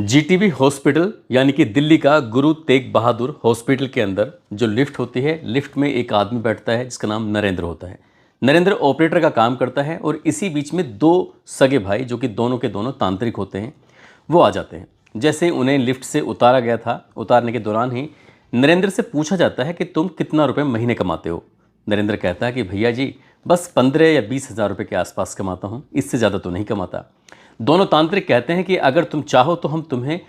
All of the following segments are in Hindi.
जीटीबी हॉस्पिटल यानी कि दिल्ली का गुरु तेग बहादुर हॉस्पिटल के अंदर जो लिफ्ट होती है, लिफ्ट में एक आदमी बैठता है जिसका नाम नरेंद्र होता है। नरेंद्र ऑपरेटर का काम करता है और इसी बीच में दो सगे भाई जो कि दोनों के दोनों तांत्रिक होते हैं, वो आ जाते हैं। जैसे उन्हें लिफ्ट से उतारा गया था, उतारने के दौरान ही नरेंद्र से पूछा जाता है कि तुम कितना रुपये महीने कमाते हो। नरेंद्र कहता है कि भैया जी बस 15 या 20 हज़ार रुपये के आसपास कमाता हूँ, इससे ज़्यादा तो नहीं कमाता। दोनों तांत्रिक कहते हैं कि अगर तुम चाहो तो हम तुम्हें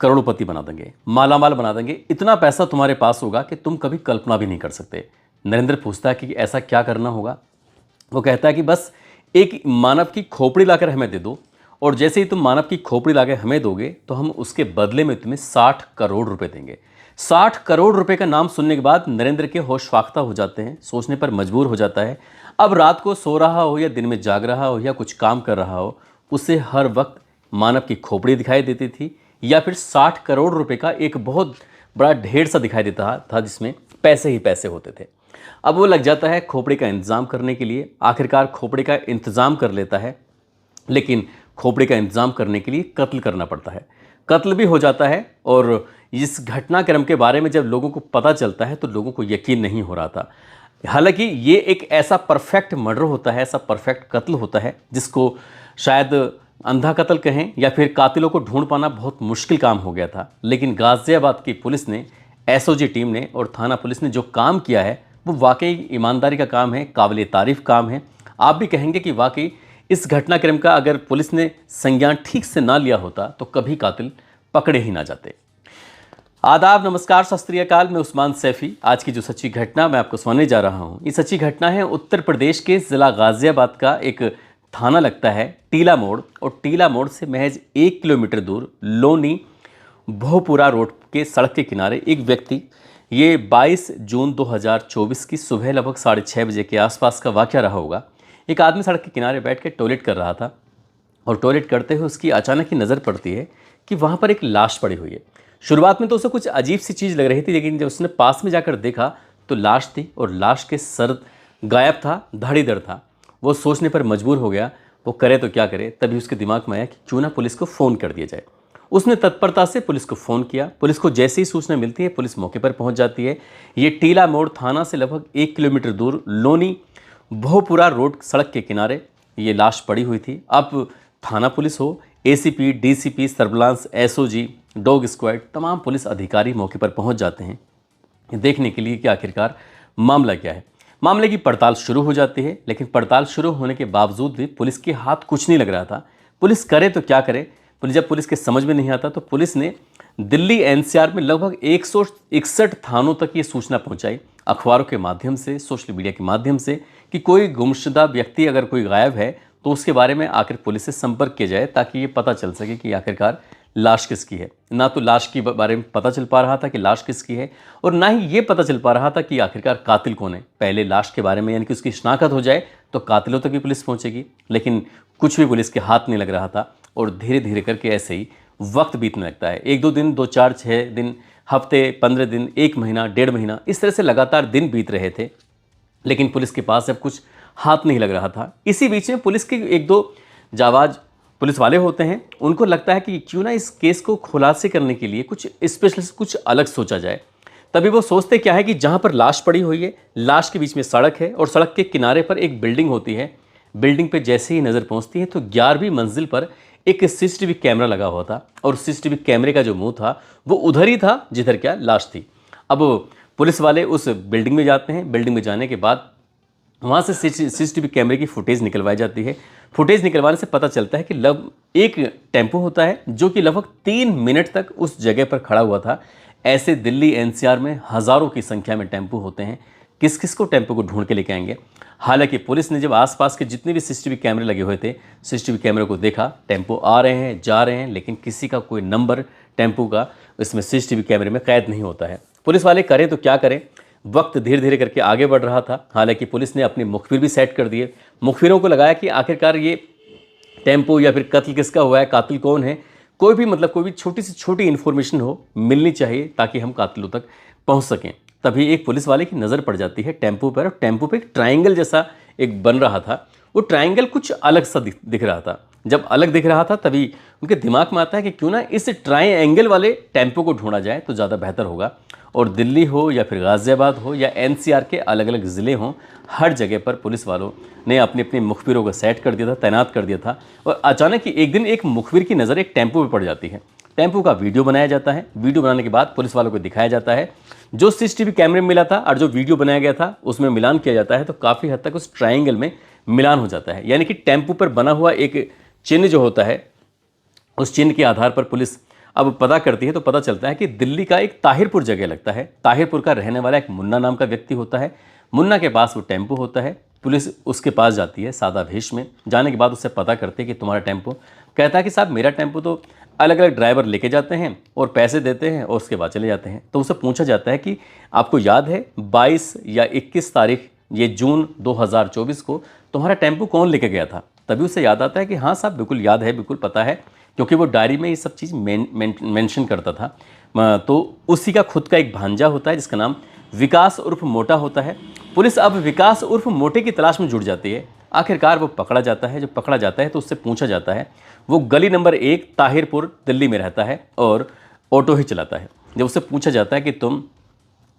करोड़पति बना देंगे, मालामाल बना देंगे, इतना पैसा तुम्हारे पास होगा कि तुम कभी कल्पना भी नहीं कर सकते। नरेंद्र पूछता है कि ऐसा क्या करना होगा। वो कहता है कि बस एक मानव की खोपड़ी लाकर हमें दे दो, और जैसे ही तुम मानव की खोपड़ी लाकर हमें दोगे तो हम उसके बदले में तुम्हें 60 करोड़ रुपए देंगे। 60 करोड़ रुपए का नाम सुनने के बाद नरेंद्र के होश फाख्ता हो जाते हैं, सोचने पर मजबूर हो जाता है। अब रात को सो रहा हो या दिन में जाग रहा हो या कुछ काम कर रहा हो, उसे हर वक्त मानव की खोपड़ी दिखाई देती थी या फिर 60 करोड़ रुपए का एक बहुत बड़ा ढेर सा दिखाई देता था जिसमें पैसे ही पैसे होते थे। अब वो लग जाता है खोपड़ी का इंतज़ाम करने के लिए। आखिरकार खोपड़ी का इंतज़ाम कर लेता है, लेकिन खोपड़ी का इंतज़ाम करने के लिए कत्ल करना पड़ता है। कत्ल भी हो जाता है, और इस घटनाक्रम के बारे में जब लोगों को पता चलता है तो लोगों को यकीन नहीं हो रहा था। हालांकि ये एक ऐसा परफेक्ट मर्डर होता है, ऐसा परफेक्ट कत्ल होता है जिसको शायद अंधा कत्ल कहें या फिर कातिलों को ढूंढ पाना बहुत मुश्किल काम हो गया था। लेकिन गाज़ियाबाद की पुलिस ने, एसओजी टीम ने और थाना पुलिस ने जो काम किया है वो वाकई ईमानदारी का काम है, काबिल तारीफ़ काम है। आप भी कहेंगे कि वाकई इस घटनाक्रम का अगर पुलिस ने संज्ञान ठीक से ना लिया होता तो कभी कातिल पकड़े ही ना जाते। आदाब, नमस्कार, सत श्री अकाल। मैं उस्मान सैफ़ी। आज की जो सच्ची घटना मैं आपको सुनाने जा रहा हूँ, ये सच्ची घटना है उत्तर प्रदेश के ज़िला गाज़ियाबाद का एक थाना लगता है टीला मोड़, और टीला मोड़ से महज 1 किलोमीटर दूर लोनी भोपुरा रोड के सड़क के किनारे एक व्यक्ति, ये 22 जून 2024 की सुबह लगभग 6:30 बजे के आसपास का वाक़या रहा होगा। एक आदमी सड़क के किनारे बैठ के टॉयलेट कर रहा था, और टॉयलेट करते हुए उसकी अचानक ही नज़र पड़ती है कि वहाँ पर एक लाश पड़ी हुई है। शुरुआत में तो उसे कुछ अजीब सी चीज़ लग रही थी, लेकिन जब उसने पास में जाकर देखा तो लाश थी, और लाश के सर गायब था, धड़ीधड़ था। वो सोचने पर मजबूर हो गया, वो करे तो क्या करे। तभी उसके दिमाग में आया कि क्यों ना पुलिस को फ़ोन कर दिया जाए। उसने तत्परता से पुलिस को फ़ोन किया। पुलिस को जैसे ही सूचना मिलती है पुलिस मौके पर पहुंच जाती है। ये टीला मोड़ थाना से लगभग 1 किलोमीटर दूर लोनी भोपुरा रोड सड़क के किनारे ये लाश पड़ी हुई थी। अब थाना पुलिस हो, ACP, DCP, surveillance, SOG, dog squad, तमाम पुलिस अधिकारी मौके पर पहुंच जाते हैं देखने के लिए कि आखिरकार मामला क्या है। मामले की पड़ताल शुरू हो जाती है, लेकिन पड़ताल शुरू होने के बावजूद भी पुलिस के हाथ कुछ नहीं लग रहा था। पुलिस करे तो क्या करे। जब पुलिस के समझ में नहीं आता तो पुलिस ने दिल्ली एनसीआर में लगभग 161 थानों तक ये सूचना पहुंचाई, अखबारों के माध्यम से, सोशल मीडिया के माध्यम से, कि कोई गुमशुदा व्यक्ति अगर कोई गायब है तो उसके बारे में आकर पुलिस से संपर्क किया जाए, ताकि ये पता चल सके कि आखिरकार लाश किसकी है। ना तो लाश के बारे में पता चल पा रहा था कि लाश किसकी है, और ना ही ये पता चल पा रहा था कि आखिरकार कातिल कौन है। पहले लाश के बारे में यानी कि उसकी शिनाख्त हो जाए तो कातिलों तक भी पुलिस पहुंचेगी, लेकिन कुछ भी पुलिस के हाथ नहीं लग रहा था। और धीरे धीरे करके ऐसे ही वक्त बीतने लगता है। 1-2 दिन, 2-4, 6 दिन, हफ्ते, 15 दिन, 1 महीना, 1.5 महीना, इस तरह से लगातार दिन बीत रहे थे, लेकिन पुलिस के पास अब कुछ हाथ नहीं लग रहा था। इसी बीच में पुलिस के 1-2 जाबाज पुलिस वाले होते हैं, उनको लगता है कि क्यों ना इस केस को खुलासे करने के लिए कुछ स्पेशल, कुछ अलग सोचा जाए। तभी वो सोचते क्या है कि जहाँ पर लाश पड़ी हुई है, लाश के बीच में सड़क है, और सड़क के किनारे पर एक बिल्डिंग होती है। बिल्डिंग पे जैसे ही नज़र पहुँचती है तो 11वीं मंजिल पर एक सीसीटीवी कैमरा लगा हुआ था, और सीसीटीवी कैमरे का जो मुंह था वो उधर ही था जिधर क्या लाश थी। अब पुलिस वाले उस बिल्डिंग में जाते हैं। बिल्डिंग में जाने के बाद वहाँ से सीसीटीवी कैमरे की फुटेज निकलवाई जाती है। फुटेज निकलवाने से पता चलता है कि एक टेम्पो होता है जो कि लगभग 3 मिनट तक उस जगह पर खड़ा हुआ था। ऐसे दिल्ली एनसीआर में हज़ारों की संख्या में टेम्पो होते हैं, किस किस को टेम्पो को ढूंढ के लेके आएंगे। हालांकि पुलिस ने जब आसपास के जितने भी सीसीटीवी कैमरे लगे हुए थे, सीसीटीवी कैमरे को देखा, टेम्पो आ रहे हैं, जा रहे हैं, लेकिन किसी का कोई नंबर टेम्पो का इसमें सीसीटीवी कैमरे में कैद नहीं होता है। पुलिस वाले करें तो क्या करें। वक्त धीरे धीरे करके आगे बढ़ रहा था। हालांकि पुलिस ने अपने मुखबिर भी सेट कर दिए। मुखबिरों को लगाया कि आखिरकार ये टेम्पो या फिर कत्ल किसका हुआ है, कातिल कौन है, कोई भी छोटी से छोटी इन्फॉर्मेशन हो, मिलनी चाहिए, ताकि हम कातिलों तक पहुंच सकें। तभी एक पुलिस वाले की नज़र पड़ जाती है टेम्पो पर, और टेम्पो पे एक ट्रायंगल जैसा एक बन रहा था। वो ट्रायंगल कुछ अलग सा दिख रहा था। जब अलग दिख रहा था तभी उनके दिमाग में आता है कि क्यों ना इस ट्रायंगल वाले टेम्पो को ढूंढा जाए तो ज़्यादा बेहतर होगा। और दिल्ली हो या फिर गाज़ियाबाद हो या एनसीआर के अलग अलग ज़िले हों, हर जगह पर पुलिस वालों ने अपने अपने मुखबिरों को सेट कर दिया था, तैनात कर दिया था। और अचानक ही एक दिन एक मुखबिर की नज़र एक टेम्पो पर पड़ जाती है। टेम्पो का वीडियो बनाया जाता है। वीडियो बनाने के बाद पुलिस वालों को दिखाया जाता है। जो सीसीटीवी कैमरे में मिला था और जो वीडियो बनाया गया था उसमें मिलान किया जाता है, तो काफ़ी हद तक उस ट्रायंगल में मिलान हो जाता है। यानी कि टेम्पो पर बना हुआ एक चिन्ह जो होता है, उस चिन्ह के आधार पर पुलिस अब पता करती है तो पता चलता है कि दिल्ली का एक ताहिरपुर जगह लगता है। ताहिरपुर का रहने वाला एक मुन्ना नाम का व्यक्ति होता है। मुन्ना के पास वो टेम्पो होता है। पुलिस उसके पास जाती है सादा भेष में। जाने के बाद उससे पता करते हैं कि तुम्हारा टेम्पो। कहता है कि साहब मेरा टेम्पो तो अलग अलग ड्राइवर लेके जाते हैं और पैसे देते हैं और उसके बाद चले जाते हैं। तो उससे पूछा जाता है कि आपको याद है 22 या 21 तारीख ये जून 2024 को तुम्हारा टेम्पो कौन लेके गया था? तभी उसे याद आता है कि हाँ साहब बिल्कुल याद है, बिल्कुल पता है, क्योंकि वो डायरी में ये सब चीज़ मेंशन करता था। तो उसी का खुद का एक भांजा होता है जिसका नाम विकास उर्फ मोटा होता है। पुलिस अब विकास उर्फ मोटे की तलाश में जुट जाती है। आखिरकार वो पकड़ा जाता है। जब पकड़ा जाता है तो उससे पूछा जाता है, वो गली नंबर 1 ताहिरपुर दिल्ली में रहता है और ऑटो ही चलाता है। जब उससे पूछा जाता है कि तुम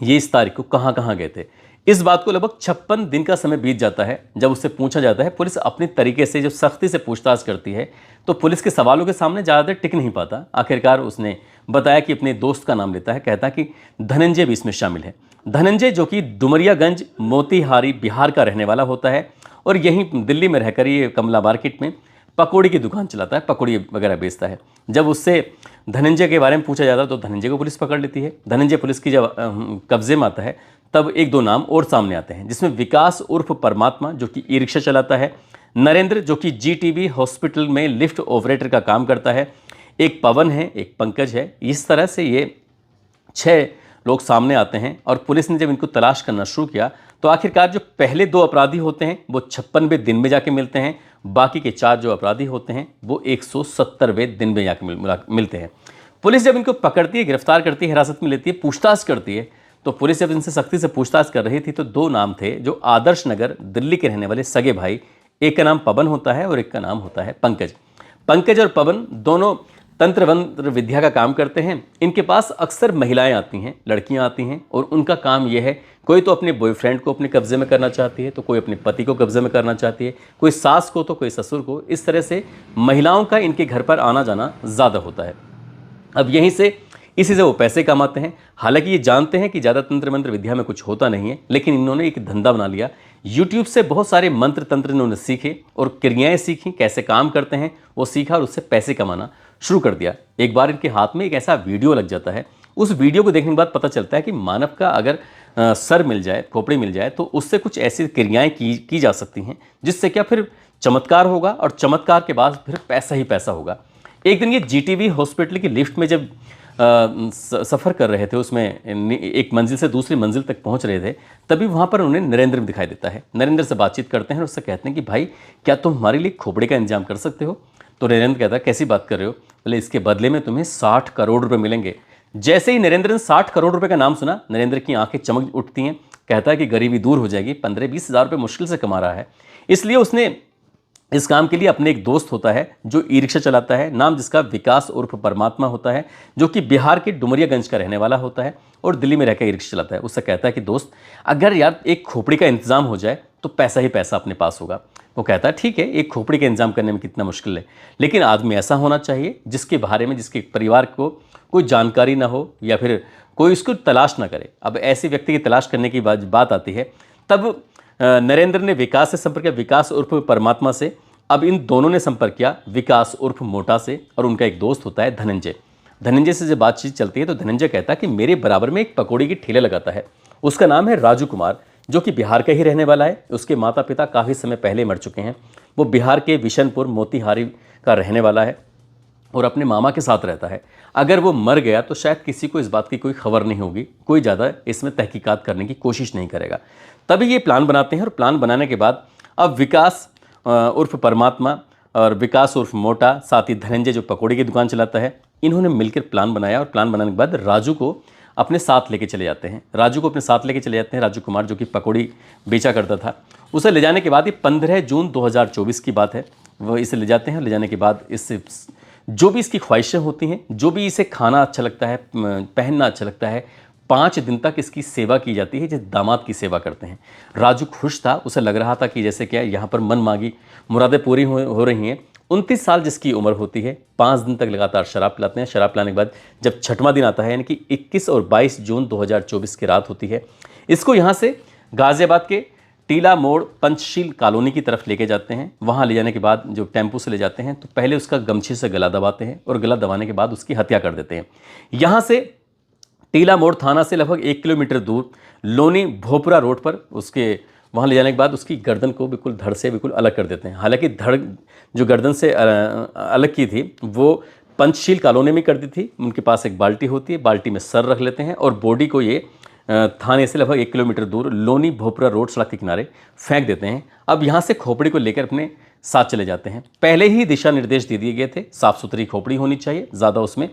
ये इस तारीख को कहाँ कहाँ गए थे, इस बात को लगभग 56 दिन का समय बीत जाता है। जब उससे पूछा जाता है, पुलिस अपनी तरीके से जब सख्ती से पूछताछ करती है तो पुलिस के सवालों के सामने ज़्यादा देर टिक नहीं पाता। आखिरकार उसने बताया कि अपने दोस्त का नाम लेता है। कहता कि धनंजय भी इसमें शामिल है। धनंजय जो कि डुमरियागंज मोतीहारी बिहार का रहने वाला होता है और यहीं दिल्ली में रहकर ये कमला मार्केट में पकौड़ी की दुकान चलाता है, पकौड़ी वगैरह बेचता है। जब उससे धनंजय के बारे में पूछा जाता है तो धनंजय को पुलिस पकड़ लेती है। धनंजय पुलिस की जब कब्जे में आता है तब एक दो नाम और सामने आते हैं, जिसमें विकास उर्फ परमात्मा जो कि ई रिक्शा चलाता है, नरेंद्र जो कि जीटीबी हॉस्पिटल में लिफ्ट ऑपरेटर का काम करता है, एक पवन है, एक पंकज है। इस तरह से ये 6 लोग सामने आते हैं और पुलिस ने जब इनको तलाश करना शुरू किया तो आखिरकार जो पहले 2 अपराधी होते हैं वो 56वें दिन में जाके मिलते हैं। बाकी के 4 जो अपराधी होते हैं वो 170वें दिन में जाके मिलते हैं। पुलिस जब इनको पकड़ती है, गिरफ्तार करती है, हिरासत में लेती है, पूछताछ करती है, तो पुलिस जब इनसे सख्ती से पूछताछ कर रही थी तो 2 नाम थे जो आदर्श नगर दिल्ली के रहने वाले सगे भाई, एक का नाम पवन होता है और एक का नाम होता है पंकज। पंकज और पवन दोनों तंत्र मंत्र विद्या का काम करते हैं। इनके पास अक्सर महिलाएं आती हैं, लड़कियां आती हैं और उनका काम यह है, कोई तो अपने बॉयफ्रेंड को अपने कब्जे में करना चाहती है, तो कोई अपने पति को कब्जे में करना चाहती है, कोई सास को तो कोई ससुर को। इस तरह से महिलाओं का इनके घर पर आना जाना ज़्यादा होता है। अब यहीं से इसी से वो पैसे कमाते हैं। हालांकि ये जानते हैं कि ज़्यादा तंत्र मंत्र विद्या में कुछ होता नहीं है, लेकिन इन्होंने एक धंधा बना लिया। यूट्यूब से बहुत सारे मंत्र तंत्र इन्होंने सीखे और क्रियाएं सीखी, कैसे काम करते हैं वो सीखा और उससे पैसे कमाना शुरू कर दिया। एक बार इनके हाथ में एक ऐसा वीडियो लग जाता है। उस वीडियो को देखने के बाद पता चलता है कि मानव का अगर सर मिल जाए, खोपड़ी मिल जाए, तो उससे कुछ ऐसी क्रियाएं की जा सकती हैं जिससे क्या फिर चमत्कार होगा और चमत्कार के बाद फिर पैसा ही पैसा होगा। एक दिन ये जीटीबी हॉस्पिटल की लिफ्ट में जब सफ़र कर रहे थे, उसमें एक मंजिल से दूसरी मंजिल तक पहुंच रहे थे, तभी वहां पर उन्हें नरेंद्र भी दिखाई देता है। नरेंद्र से बातचीत करते हैं और उससे कहते हैं कि भाई क्या तुम हमारे लिए खोपड़ी का इंतजाम कर सकते हो? तो नरेंद्र कहता है कैसी बात कर रहे हो? बोले इसके बदले में तुम्हें 60 करोड़ रुपए मिलेंगे। जैसे ही नरेंद्र ने 60 करोड़ रुपए का नाम सुना, नरेंद्र की आंखें चमक उठती हैं। कहता है कि गरीबी दूर हो जाएगी, 15-20 हज़ार रुपये मुश्किल से कमा रहा है। इसलिए उसने इस काम के लिए अपने एक दोस्त होता है जो ई रिक्शा चलाता है, नाम जिसका विकास उर्फ परमात्मा होता है, जो कि बिहार के डुमरियागंज का रहने वाला होता है और दिल्ली में रहकर ई रिक्शा चलाता है। उससे कहता है कि दोस्त अगर यार एक खोपड़ी का इंतजाम हो जाए तो पैसा ही पैसा अपने पास होगा। वो कहता है ठीक है, एक खोपड़ी का इंतजाम करने में कितना मुश्किल है, लेकिन आदमी ऐसा होना चाहिए जिसके बारे में जिसके परिवार को कोई जानकारी ना हो या फिर कोई उसको तलाश ना करे। अब ऐसे व्यक्ति की तलाश करने की बात आती है, तब नरेंद्र ने विकास से संपर्क किया, विकास उर्फ परमात्मा से। अब इन दोनों ने संपर्क किया विकास उर्फ मोटा से और उनका एक दोस्त होता है धनंजय। धनंजय से जब बातचीत चलती है तो धनंजय कहता है कि मेरे बराबर में एक पकौड़ी की ठेले लगाता है, उसका नाम है राजू कुमार, जो कि बिहार का ही रहने वाला है। उसके माता पिता काफ़ी समय पहले मर चुके हैं। वो बिहार के बिशनपुर मोतीहारी का रहने वाला है और अपने मामा के साथ रहता है। अगर वो मर गया तो शायद किसी को इस बात की कोई खबर नहीं होगी, कोई ज़्यादा इसमें तहकीकात करने की कोशिश नहीं करेगा। तभी ये प्लान बनाते हैं और प्लान बनाने के बाद अब विकास उर्फ परमात्मा और विकास उर्फ मोटा, साथ ही धनंजय जो पकौड़ी की दुकान चलाता है, इन्होंने मिलकर प्लान बनाया और प्लान बनाने के बाद राजू को अपने साथ लेके चले जाते हैं। राजू को अपने साथ लेके चले जाते हैं। राजू कुमार जो कि पकौड़ी बेचा करता था, उसे ले जाने के बाद, ये 15 जून 2024 की बात है, वह इसे ले जाते हैं। ले जाने के बाद इससे जो भी इसकी ख्वाहिशें होती हैं, जो भी इसे खाना अच्छा लगता है, पहनना अच्छा लगता है, 5 दिन तक इसकी सेवा की जाती है, जैसे दामाद की सेवा करते हैं। राजू खुश था, उसे लग रहा था कि जैसे क्या यहाँ पर मन मांगी मुरादें पूरी हो रही हैं। 29 साल जिसकी उम्र होती है, 5 दिन तक लगातार शराब पिलाते हैं। शराब पिलाने के बाद जब छठवां दिन आता है, यानी कि 21 और 22 जून 2024 की रात होती है, इसको यहाँ से गाज़ियाबाद के टीला मोड़ पंचशील कॉलोनी की तरफ लेके जाते हैं। वहाँ ले जाने के बाद जो टेम्पो से ले जाते हैं, तो पहले उसका गमछे से गला दबाते हैं और गला दबाने के बाद उसकी हत्या कर देते हैं। यहाँ से टीला मोड़ थाना से लगभग 1 किलोमीटर दूर लोनी भोपरा रोड पर उसके वहाँ ले जाने के बाद उसकी गर्दन को बिल्कुल धड़ से बिल्कुल अलग कर देते हैं। हालांकि धड़ जो गर्दन से अलग की थी वो पंचशील कॉलोनी में कर दी थी। उनके पास एक बाल्टी होती है, बाल्टी में सर रख लेते हैं और बॉडी को ये थाने से लगभग 1 किलोमीटर दूर लोनी भोपरा रोड सड़क के किनारे फेंक देते हैं। अब यहाँ से खोपड़ी को लेकर अपने साथ चले जाते हैं। पहले ही दिशा निर्देश दे दिए गए थे, साफ़ सुथरी खोपड़ी होनी चाहिए, ज़्यादा उसमें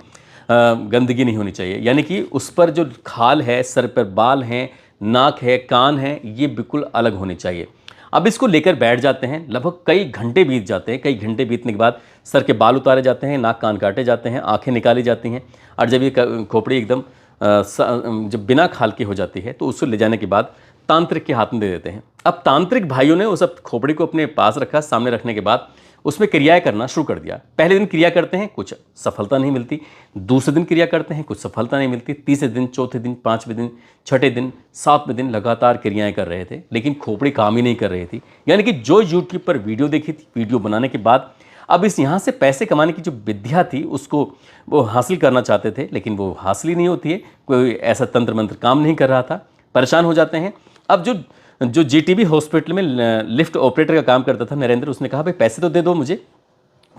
गंदगी नहीं होनी चाहिए, यानी कि उस पर जो खाल है, सर पर बाल हैं, नाक है, कान है, ये बिल्कुल अलग होने चाहिए। अब इसको लेकर बैठ जाते हैं। लगभग कई घंटे बीत जाते हैं। कई घंटे बीतने के बाद सर के बाल उतारे जाते हैं, नाक कान काटे जाते हैं, आंखें निकाली जाती हैं, और जब ये खोपड़ी एकदम जब बिना खाल की हो जाती है, तो उसको ले जाने के बाद तांत्रिक के हाथ में दे देते हैं। अब तांत्रिक भाइयों ने उस खोपड़ी को अपने पास रखा। सामने रखने के बाद उसमें क्रियाएं करना शुरू कर दिया। पहले दिन क्रिया करते हैं, कुछ सफलता नहीं मिलती। दूसरे दिन क्रिया करते हैं, कुछ सफलता नहीं मिलती। तीसरे दिन, चौथे दिन, 5वें दिन, छठे दिन, 7वें दिन लगातार क्रियाएं कर रहे थे, लेकिन खोपड़ी काम ही नहीं कर रही थी। यानी कि जो यूट्यूब पर वीडियो देखी थी, वीडियो बनाने के बाद अब इस यहाँ से पैसे कमाने की जो विद्या थी उसको वो हासिल करना चाहते थे, लेकिन वो हासिल ही नहीं होती है। कोई ऐसा तंत्र मंत्र काम नहीं कर रहा था। परेशान हो जाते हैं। अब जो जीटीबी हॉस्पिटल में लिफ्ट ऑपरेटर का काम करता था नरेंद्र, उसने कहा भाई पैसे तो दे दो मुझे।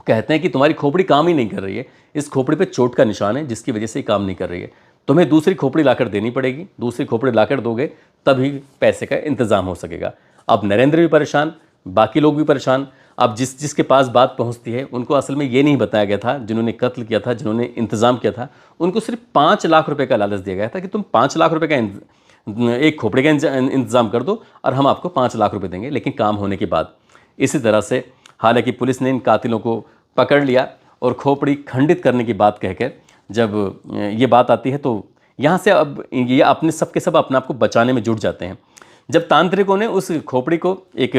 कहते हैं कि तुम्हारी खोपड़ी काम ही नहीं कर रही है, इस खोपड़ी पे चोट का निशान है जिसकी वजह से काम नहीं कर रही है, तुम्हें दूसरी खोपड़ी लाकर देनी पड़ेगी, दूसरी खोपड़ी लाकर दोगे तभी पैसे का इंतजाम हो सकेगा। अब नरेंद्र भी परेशान, बाकी लोग भी परेशान। अब जिसके पास बात पहुंचती है उनको असल में ये नहीं बताया गया था, जिन्होंने कत्ल किया था, जिन्होंने इंतजाम किया था, उनको सिर्फ 5 लाख रुपए का लालच दिया गया था कि तुम 5 लाख रुपए का एक खोपड़ी का इंतजाम कर दो और हम आपको 5 लाख रुपए देंगे, लेकिन काम होने के बाद। इसी तरह से हालांकि पुलिस ने इन कातिलों को पकड़ लिया और खोपड़ी खंडित करने की बात कहकर जब ये बात आती है, तो यहाँ से अब ये अपने सब के सब अपने आप को बचाने में जुट जाते हैं। जब तांत्रिकों ने उस खोपड़ी को एक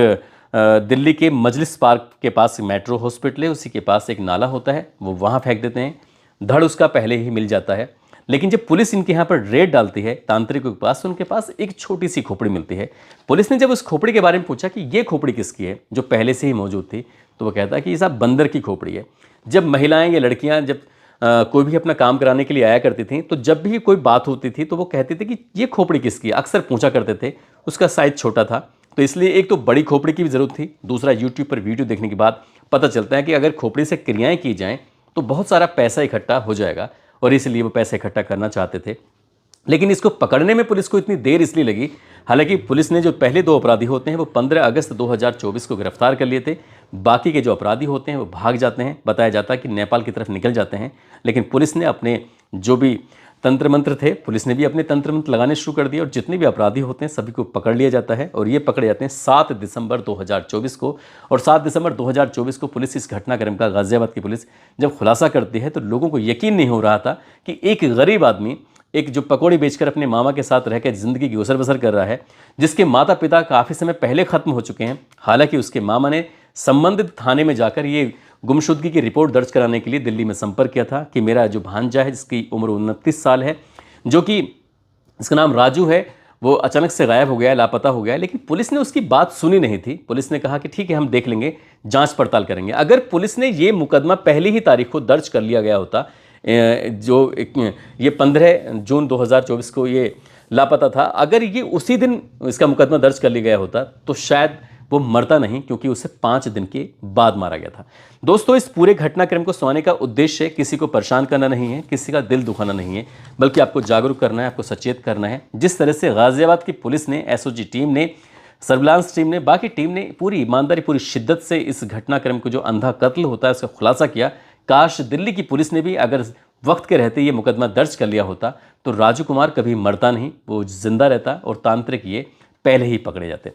दिल्ली के मजलिस पार्क के पास मेट्रो हॉस्पिटल है, उसी के पास एक नाला होता है, वो वहाँ फेंक देते हैं। धड़ उसका पहले ही मिल जाता है। लेकिन जब पुलिस इनके यहाँ पर रेड डालती है तांत्रिकों के पास, तो उनके पास एक छोटी सी खोपड़ी मिलती है। पुलिस ने जब उस खोपड़ी के बारे में पूछा कि ये खोपड़ी किसकी है, जो पहले से ही मौजूद थी, तो वो कहता है कि ये साहब बंदर की खोपड़ी है। जब महिलाएं या लड़कियां जब कोई भी अपना काम कराने के लिए आया करती थी, तो जब भी कोई बात होती थी तो वो कहते थे कि ये खोपड़ी किसकी है, अक्सर पूछा करते थे। उसका साइज छोटा था, तो इसलिए एक तो बड़ी खोपड़ी की भी ज़रूरत थी, दूसरा यूट्यूब पर वीडियो देखने के बाद पता चलता है कि अगर खोपड़ी से क्रियाएँ की जाएँ तो बहुत सारा पैसा इकट्ठा हो जाएगा, और इसलिए वो पैसा इकट्ठा करना चाहते थे। लेकिन इसको पकड़ने में पुलिस को इतनी देर इसलिए लगी, हालांकि पुलिस ने जो पहले 2 अपराधी होते हैं वो 15 अगस्त 2024 को गिरफ्तार कर लिए थे। बाकी के जो अपराधी होते हैं वो भाग जाते हैं, बताया जाता है कि नेपाल की तरफ निकल जाते हैं। लेकिन पुलिस ने अपने जो भी तंत्र मंत्र थे, पुलिस ने भी अपने तंत्र मंत्र लगाने शुरू कर दिए, और जितने भी अपराधी होते हैं सभी को पकड़ लिया जाता है। और ये पकड़े जाते हैं 7 दिसंबर 2024 को। और 7 दिसंबर 2024 को पुलिस इस घटनाक्रम का, गाजियाबाद की पुलिस जब खुलासा करती है, तो लोगों को यकीन नहीं हो रहा था कि एक गरीब आदमी, एक जो पकौड़ी बेचकर अपने मामा के साथ रहकर ज़िंदगी की गुजर बसर कर रहा है, जिसके माता पिता काफ़ी समय पहले ख़त्म हो चुके हैं। हालांकि उसके मामा ने संबंधित थाने में जाकर ये गुमशुदगी की रिपोर्ट दर्ज कराने के लिए दिल्ली में संपर्क किया था कि मेरा जो भांजा है, जिसकी उम्र 29 साल है, जो कि इसका नाम राजू है, वो अचानक से गायब हो गया है, लापता हो गया है। लेकिन पुलिस ने उसकी बात सुनी नहीं थी। पुलिस ने कहा कि ठीक है, हम देख लेंगे, जांच पड़ताल करेंगे। अगर पुलिस ने ये मुकदमा पहली ही तारीख को दर्ज कर लिया गया होता, जो ये 15 जून 2024 को ये लापता था, अगर ये उसी दिन इसका मुकदमा दर्ज कर लिया गया होता तो शायद वो मरता नहीं, क्योंकि उसे 5 दिन के बाद मारा गया था। दोस्तों, इस पूरे घटनाक्रम को सुनाने का उद्देश्य किसी को परेशान करना नहीं है, किसी का दिल दुखाना नहीं है, बल्कि आपको जागरूक करना है, आपको सचेत करना है। जिस तरह से गाजियाबाद की पुलिस ने, एसओजी टीम ने, सर्विलांस टीम ने, बाकी टीम ने पूरी ईमानदारी, पूरी शिद्दत से इस घटनाक्रम को, जो अंधा कत्ल होता है, उसका खुलासा किया। काश दिल्ली की पुलिस ने भी अगर वक्त के रहते ये मुकदमा दर्ज कर लिया होता तो राजू कुमार कभी मरता नहीं, वो जिंदा रहता और तांत्रिक ये पहले ही पकड़े जाते।